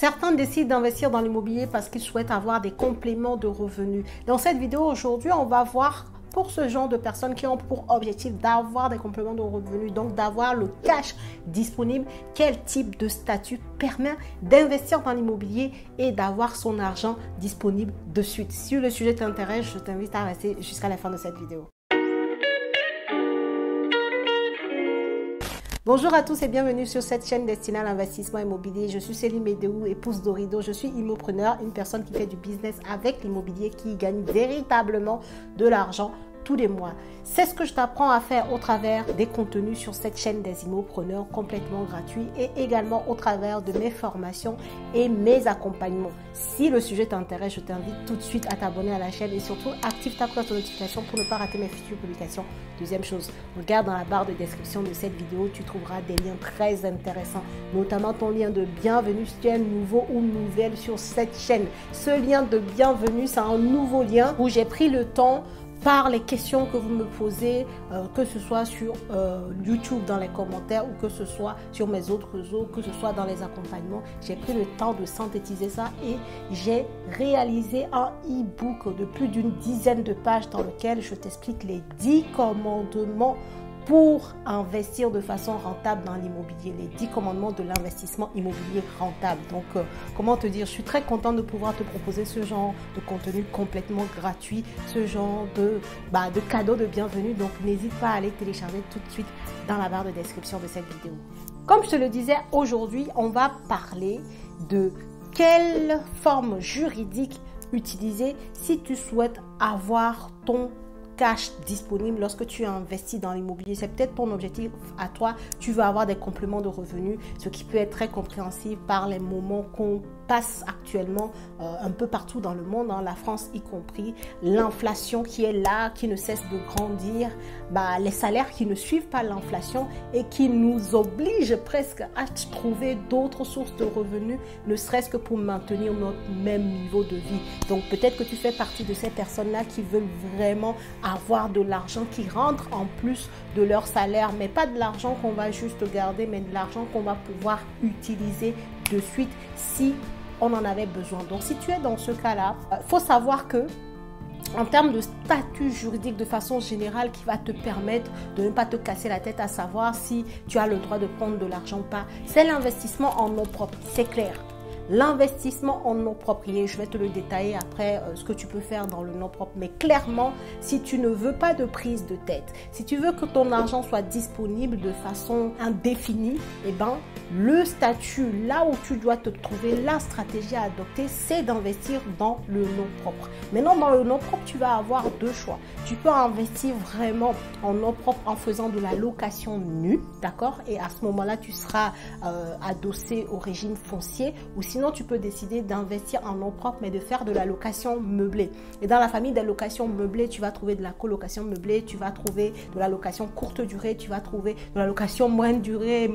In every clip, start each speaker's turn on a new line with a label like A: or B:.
A: Certains décident d'investir dans l'immobilier parce qu'ils souhaitent avoir des compléments de revenus. Dans cette vidéo aujourd'hui, on va voir pour ce genre de personnes qui ont pour objectif d'avoir des compléments de revenus, donc d'avoir le cash disponible, quel type de statut permet d'investir dans l'immobilier et d'avoir son argent disponible de suite. Si le sujet t'intéresse, je t'invite à rester jusqu'à la fin de cette vidéo. Bonjour à tous et bienvenue sur cette chaîne destinée à l'investissement immobilier. Je suis Céline Médéou, épouse d'Orido. Je suis immopreneur, une personne qui fait du business avec l'immobilier, qui gagne véritablement de l'argent tous les mois. C'est ce que je t'apprends à faire au travers des contenus sur cette chaîne des immopreneurs complètement gratuits et également au travers de mes formations et mes accompagnements. Si le sujet t'intéresse, je t'invite tout de suite à t'abonner à la chaîne et surtout active ta cloche de notification pour ne pas rater mes futures publications. Deuxième chose, regarde dans la barre de description de cette vidéo, tu trouveras des liens très intéressants, notamment ton lien de bienvenue si tu es nouveau ou nouvelle sur cette chaîne. Ce lien de bienvenue, c'est un nouveau lien où j'ai pris le temps par les questions que vous me posez, que ce soit sur YouTube dans les commentaires ou que ce soit sur mes autres réseaux, que ce soit dans les accompagnements. J'ai pris le temps de synthétiser ça et j'ai réalisé un e-book de plus d'une dizaine de pages dans lequel je t'explique les 10 commandements pour investir de façon rentable dans l'immobilier, les 10 commandements de l'investissement immobilier rentable. Donc, comment te dire, je suis très contente de pouvoir te proposer ce genre de contenu complètement gratuit, ce genre de cadeau de bienvenue. Donc, n'hésite pas à aller télécharger tout de suite dans la barre de description de cette vidéo. Comme je te le disais, aujourd'hui, on va parler de quelle forme juridique utiliser si tu souhaites avoir ton cash disponible lorsque tu investis dans l'immobilier. C'est peut-être ton objectif à toi. Tu veux avoir des compléments de revenus, ce qui peut être très compréhensible par les moments qu'on passe actuellement un peu partout dans le monde, la France y compris, l'inflation qui est là, qui ne cesse de grandir, les salaires qui ne suivent pas l'inflation et qui nous obligent presque à trouver d'autres sources de revenus, ne serait-ce que pour maintenir notre même niveau de vie. Donc peut-être que tu fais partie de ces personnes-là qui veulent vraiment avoir de l'argent qui rentre en plus de leur salaire, mais pas de l'argent qu'on va juste garder, mais de l'argent qu'on va pouvoir utiliser de suite si on en avait besoin. Donc si tu es dans ce cas-là, faut savoir que en termes de statut juridique de façon générale qui va te permettre de ne pas te casser la tête à savoir si tu as le droit de prendre de l'argent ou pas, c'est l'investissement en nom propre, c'est clair. L'investissement en nom propre, je vais te le détailler après ce que tu peux faire dans le nom propre. Mais clairement, si tu ne veux pas de prise de tête, si tu veux que ton argent soit disponible de façon indéfinie, le statut, là où tu dois te trouver, la stratégie à adopter, c'est d'investir dans le nom propre. Maintenant, dans le nom propre, tu vas avoir deux choix. Tu peux investir vraiment en nom propre en faisant de la location nue, d'accord? Et à ce moment-là, tu seras adossé au régime foncier, ou sinon, tu peux décider d'investir en nom propre, mais de faire de la location meublée. Et dans la famille des locations meublées, tu vas trouver de la colocation meublée, tu vas trouver de la location courte durée, tu vas trouver de la location moyenne durée,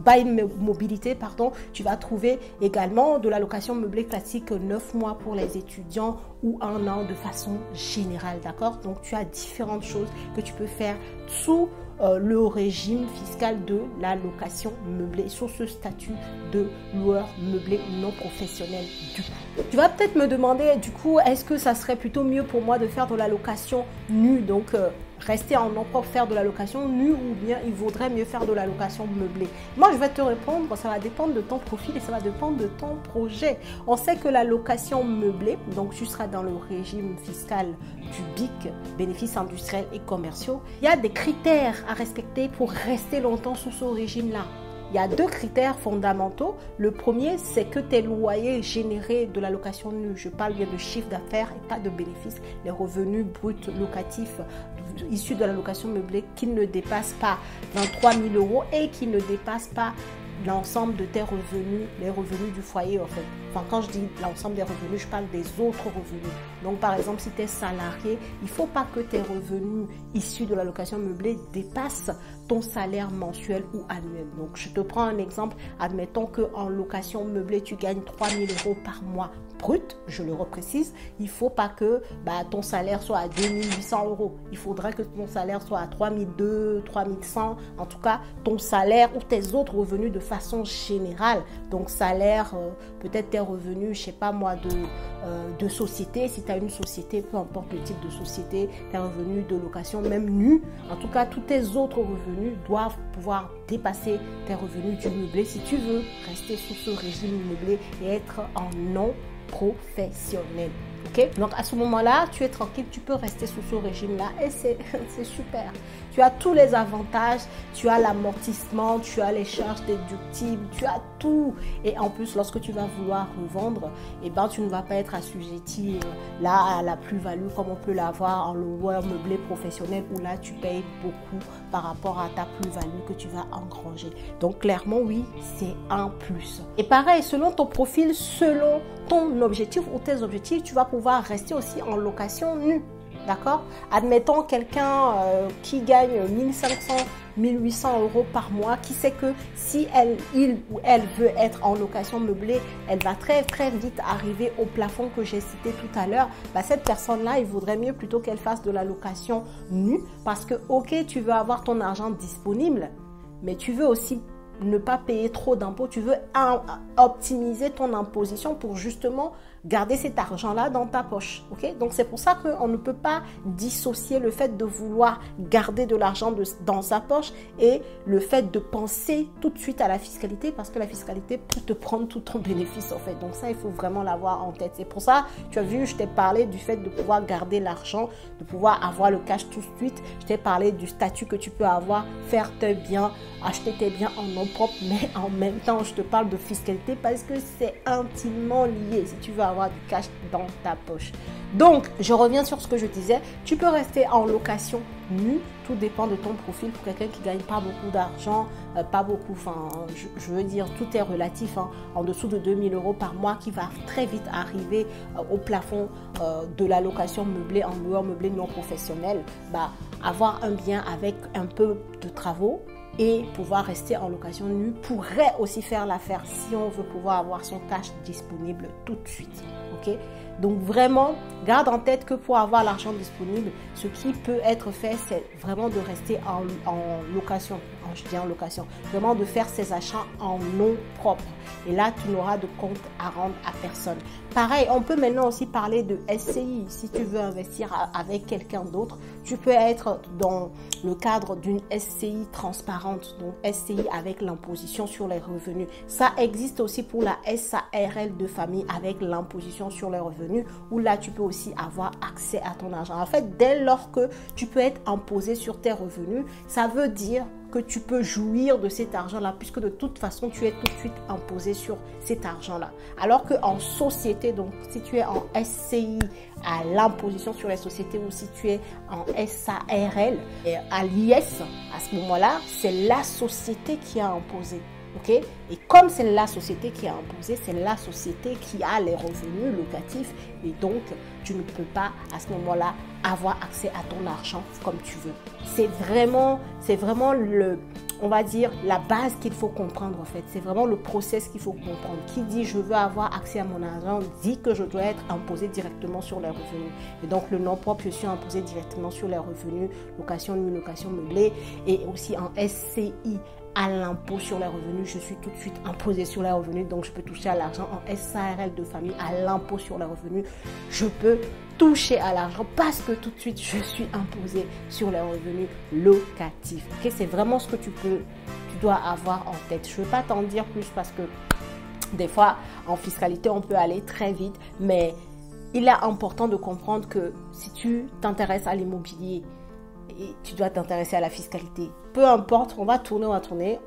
A: bail mobilité, pardon. Tu vas trouver également de la location meublée classique 9 mois pour les étudiants ou 1 an de façon générale, d'accord? Donc, tu as différentes choses que tu peux faire sous le régime fiscal de la location meublée, sur ce statut de loueur meublé non professionnel. Du coup, tu vas peut-être me demander, du coup, est-ce que ça serait plutôt mieux pour moi de faire de la location nue, donc rester en nom propre, faire de la location nue, ou bien il vaudrait mieux faire de la location meublée? Moi, je vais te répondre, ça va dépendre de ton profil et ça va dépendre de ton projet. On sait que la location meublée, donc tu seras dans le régime fiscal du BIC, bénéfices industriels et commerciaux. Il y a des critères à respecter pour rester longtemps sous ce régime-là. Il y a 2 critères fondamentaux. Le premier, c'est que tes loyers générés de la location nue, je parle bien de chiffre d'affaires et pas de bénéfices, les revenus bruts locatifs issus de la location meublée qui ne dépassent pas 23 000 € et qui ne dépassent pas l'ensemble de tes revenus, les revenus du foyer en fait. Enfin, quand je dis l'ensemble des revenus, je parle des autres revenus. Donc, par exemple, si tu es salarié, il ne faut pas que tes revenus issus de la location meublée dépassent ton salaire mensuel ou annuel. Donc, je te prends un exemple. Admettons qu'en location meublée, tu gagnes 3 000 € par mois brut. Je le reprécise. Il ne faut pas que ton salaire soit à 2 800 €. Il faudrait que ton salaire soit à 3 200, 3 100. En tout cas, ton salaire ou tes autres revenus de façon générale. Donc, salaire, peut-être tes revenus, je ne sais pas moi, de société. Si tu as une société, peu importe le type de société, tes revenus de location, même nus. En tout cas, tous tes autres revenus doivent pouvoir dépasser tes revenus du meublé si tu veux rester sous ce régime meublé et être en non professionnel. Ok, donc à ce moment-là, tu es tranquille, tu peux rester sous ce régime-là et c'est super. Tu as tous les avantages, tu as l'amortissement, tu as les charges déductibles, tu as tout. Et en plus, lorsque tu vas vouloir revendre, tu ne vas pas être assujetti là à la plus-value comme on peut l'avoir en loueur meublé professionnel où là, tu payes beaucoup par rapport à ta plus-value que tu vas engranger. Donc clairement, oui, c'est un plus. Et pareil, selon ton profil, selon ton objectif ou tes objectifs, tu vas pouvoir rester aussi en location nue. D'accord? Admettons quelqu'un qui gagne 1500, 1800 € par mois, qui sait que si il ou elle veut être en location meublée, elle va très vite arriver au plafond que j'ai cité tout à l'heure. Cette personne-là, il vaudrait mieux plutôt qu'elle fasse de la location nue parce que, ok, tu veux avoir ton argent disponible, mais tu veux aussi ne pas payer trop d'impôts, tu veux optimiser ton imposition pour justement garder cet argent-là dans ta poche. Okay? Donc, c'est pour ça qu'on ne peut pas dissocier le fait de vouloir garder de l'argent dans sa poche et le fait de penser tout de suite à la fiscalité parce que la fiscalité peut te prendre tout ton bénéfice en fait. Donc, ça, il faut vraiment l'avoir en tête. C'est pour ça, tu as vu, je t'ai parlé du fait de pouvoir garder l'argent, de pouvoir avoir le cash tout de suite. Je t'ai parlé du statut que tu peux avoir, faire tes biens, acheter tes biens en nom propre, mais en même temps, je te parle de fiscalité parce que c'est intimement lié si tu veux avoir du cash dans ta poche. Donc, je reviens sur ce que je disais. Tu peux rester en location nue. Tout dépend de ton profil. Pour quelqu'un qui ne gagne pas beaucoup d'argent, pas beaucoup, je veux dire, tout est relatif. En dessous de 2 000 € par mois, qui va très vite arriver au plafond de la location meublée en loueur meublé non professionnel. Avoir un bien avec un peu de travaux et pouvoir rester en location nue pourrait aussi faire l'affaire si on veut pouvoir avoir son cash disponible tout de suite. Ok? Donc vraiment, garde en tête que pour avoir l'argent disponible, ce qui peut être fait, c'est vraiment de rester en location. Je dis en location, vraiment de faire ses achats en nom propre. Et là, tu n'auras de compte à rendre à personne. Pareil, on peut maintenant aussi parler de SCI. Si tu veux investir avec quelqu'un d'autre, tu peux être dans le cadre d'une SCI transparente. Donc, SCI avec l'imposition sur les revenus. Ça existe aussi pour la SARL de famille avec l'imposition sur les revenus, où là, tu peux aussi avoir accès à ton argent. En fait, dès lors que tu peux être imposé sur tes revenus, ça veut dire que tu peux jouir de cet argent-là, puisque de toute façon, tu es tout de suite imposé sur cet argent-là. Alors qu'en société, donc si tu es en SCI à l'imposition sur les sociétés ou si tu es en SARL à l'IS, à ce moment-là, c'est la société qui a imposé. Okay? Et comme c'est la société qui a imposé, c'est la société qui a les revenus locatifs et donc tu ne peux pas à ce moment-là avoir accès à ton argent comme tu veux. C'est vraiment on va dire, la base qu'il faut comprendre en fait. C'est vraiment le process qu'il faut comprendre. Qui dit je veux avoir accès à mon argent dit que je dois être imposé directement sur les revenus. Et donc le nom propre, je suis imposé directement sur les revenus, location nue, location meublée et aussi en SCI à l'impôt sur les revenus, je suis tout de suite imposé sur les revenus, donc je peux toucher à l'argent. En SARL de famille, à l'impôt sur les revenus, je peux toucher à l'argent parce que tout de suite, je suis imposé sur les revenus locatifs. Okay? C'est vraiment ce que tu dois avoir en tête. Je ne vais pas t'en dire plus parce que des fois, en fiscalité, on peut aller très vite, mais il est important de comprendre que si tu t'intéresses à l'immobilier, et tu dois t'intéresser à la fiscalité. Peu importe, on va tourner,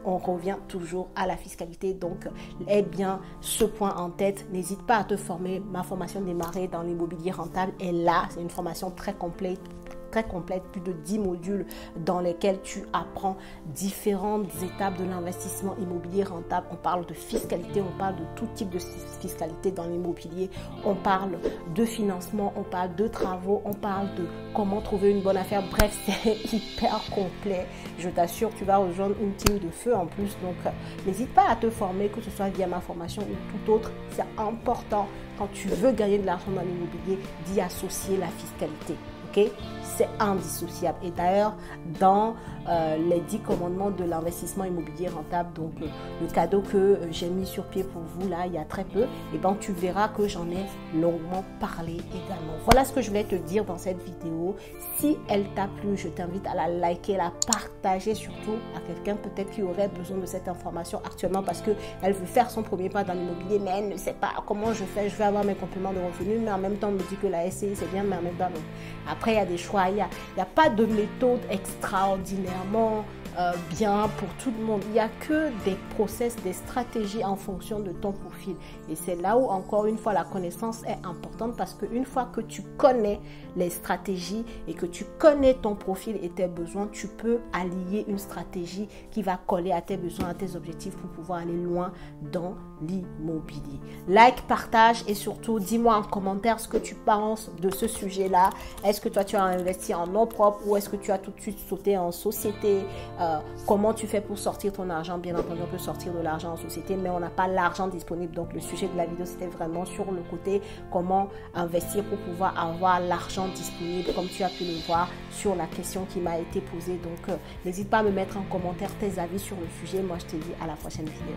A: on revient toujours à la fiscalité. Donc, aie bien ce point en tête. N'hésite pas à te former. Ma formation démarrer dans l'immobilier rentable est là. C'est une formation très complète très complète, plus de 10 modules dans lesquels tu apprends différentes étapes de l'investissement immobilier rentable. On parle de fiscalité, on parle de tout type de fiscalité dans l'immobilier, on parle de financement, on parle de travaux, on parle de comment trouver une bonne affaire. Bref, c'est hyper complet. Je t'assure, tu vas rejoindre une team de feu en plus. Donc, n'hésite pas à te former, que ce soit via ma formation ou tout autre. C'est important quand tu veux gagner de l'argent dans l'immobilier d'y associer la fiscalité. Ok, c'est indissociable. Et d'ailleurs, dans les 10 commandements de l'investissement immobilier rentable, donc le cadeau que j'ai mis sur pied pour vous là, il y a très peu, et ben tu verras que j'en ai longuement parlé également. Voilà ce que je voulais te dire dans cette vidéo. Si elle t'a plu, je t'invite à la liker, la partager surtout à quelqu'un peut-être qui aurait besoin de cette information actuellement parce qu'elle veut faire son premier pas dans l'immobilier, mais elle ne sait pas comment je fais. Je vais avoir mes compléments de revenus, mais en même temps, on me dit que la SCI c'est bien, mais en même temps, non. Après, il y a des choix. Il n'y a pas de méthode extraordinairement bien pour tout le monde. Il n'y a que des process, des stratégies en fonction de ton profil. Et c'est là où, encore une fois, la connaissance est importante parce qu'une fois que tu connais les stratégies et que tu connais ton profil et tes besoins, tu peux allier une stratégie qui va coller à tes besoins, à tes objectifs pour pouvoir aller loin dans l'immobilier. Like, partage et surtout, dis-moi en commentaire ce que tu penses de ce sujet-là. Est-ce que toi, tu as investi en nom propre ou est-ce que tu as tout de suite sauté en société? Comment tu fais pour sortir ton argent? Bien entendu, on peut sortir de l'argent en société, mais on n'a pas l'argent disponible. Donc, le sujet de la vidéo, c'était vraiment sur le côté comment investir pour pouvoir avoir l'argent disponible, comme tu as pu le voir sur la question qui m'a été posée. Donc, n'hésite pas à me mettre en commentaire tes avis sur le sujet. Moi, je te dis à la prochaine vidéo.